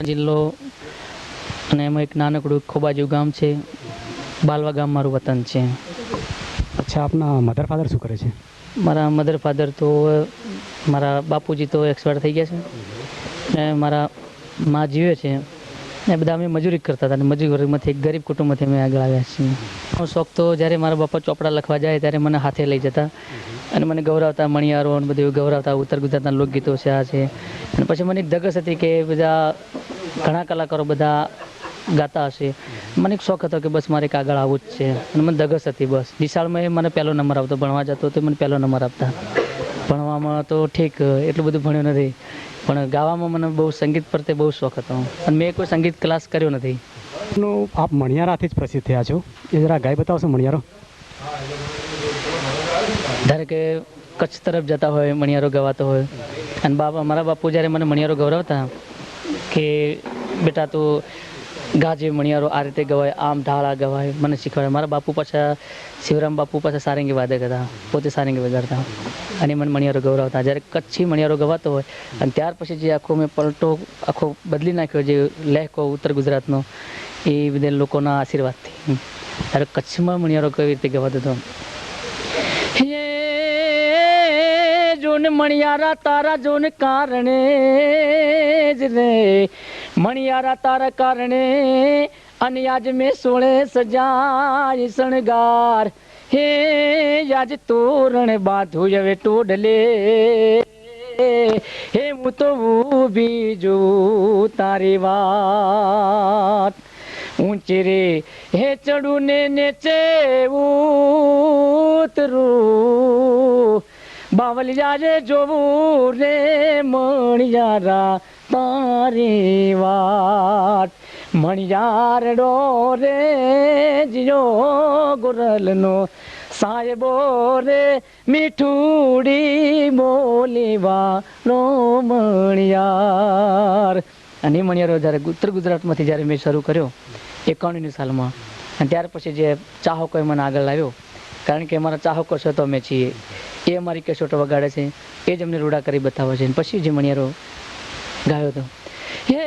જિલ્લો અને એમાં એક નાનકડું ખોબાજુ ગામ છે. બાલવા ગામ મારું વતન છે. અચ્છા, આપના મધર ફાધર શું કરે છે? મારા મધર ફાધર તો મારા બાપુજી તો એક્સપાયર થઈ ગયા છે ને મારા મા જીવે છે. એ બધા અમે મજૂરી કરતા હતા અને મજૂરીમાંથી એક ગરીબ કુટુંબમાંથી અમે આગળ આવ્યા છીએ. શોખ તો જ્યારે મારા બાપા ચોપડા લખવા જાય ત્યારે મને હાથે લઈ જતા અને મને ગૌરવતા મણિયારો અને બધું ગૌરવતા ઉત્તર ગુજરાતના લોકગીતો છે આ છે. અને પછી મને એક ધગસ હતી કે બધા ઘણા કલાકારો બધા ગાતા હશે. મને એક શોખ હતો કે બસ મારે એક આગળ આવવું જ છે અને મને ધગસ હતી. બસ નિશાળમાં મને પહેલો નંબર આવતો, ભણવા જતો તો મને પહેલો નંબર આપતા. ભણવામાં તો ઠીક એટલું બધું ભણ્યો નથી, પણ ગાવામાં મને બહુ સંગીત પ્રત્યે બહુ શોખ હતો અને મેં કોઈ સંગીત ક્લાસ કર્યો નથી. આપ મણિયારાથી જ પ્રસિદ્ધ થયા છો, એ જરા ગાઈ બતાવશો મણિયારો? ધારો કે કચ્છ તરફ જતા હોય, મણિયારો ગવાતો હોય અને મારા બાપુ જ્યારે મને મણિયારો ગૌરવતા કે બેટા તું ગાજે મણિયારો આ રીતે ગવાય, આમ ઢાળા ગવાય, મને શીખવાડે. મારા બાપુ પાછા શિવરામ બાપુ પાછા સારંગી વાદક હતા, પોતે સારંગી વગાડતા અને મને મણિયારો ગૌરવતા. જ્યારે કચ્છી મણિયારો ગવાતો હોય અને ત્યાર પછી જે આખો મેં પલટો આખો બદલી નાખ્યો, જે લહેકો ઉત્તર ગુજરાતનો, એ બધા લોકોના આશીર્વાદથી ત્યારે કચ્છમાં મણિયારો કેવી રીતે ગવાતો હતો. જોન મણિયારા તારા જોન કારણે જ રે, મણિયારા તારા કારણે અને આજ મેં સોળે સજાય શણગાર. હે આજ તોરણ બાંધું હવે ટોડલે, હે હું તો ઊભી જોઉં તારી વાત. ઊંચે રે હે ચડું ને નેચે ઉતરું, બાવલિયા રે જોવું રે મણિયારા તારી વાત. મણિયારડો રે જીયો ગોરલનો સાહેબો રે, મીઠુડી બોલીવા નો મણિયાર. અને એ મણિયારો જ્યારે ઉત્તર ગુજરાતમાંથી જ્યારે મેં શરૂ કર્યો 91ની સાલમાં, અને ત્યાર પછી જે ચાહકોએ મને આગળ લાવ્યો, કારણ કે અમારા ચાહકો છે તો અમે છીએ, એ અમારી કેસોટો વગાડે છે, એ જ અમને રૂડા કરી બતાવે છે. પછી જે મણિયારો ગાયો હતો, હે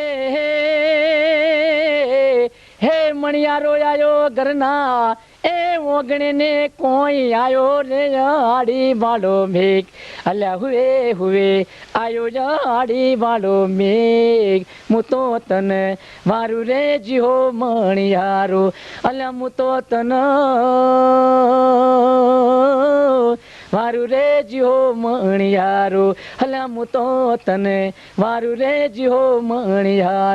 હે મણિયારો આયો ઘરના એ ઓગણે ને કોઈ આયો રે આડી વાળો મેઘ, અલ્યા હુએ હુએ આયો આડી વાળો મેઘ. હું તો તને મારું રે જીહો મણિયારો, અલ્યા હું તો તને મારું રે જીહો મણિયારો, અલ્યા હું તો તને મારું રે જીહો મણિયારો.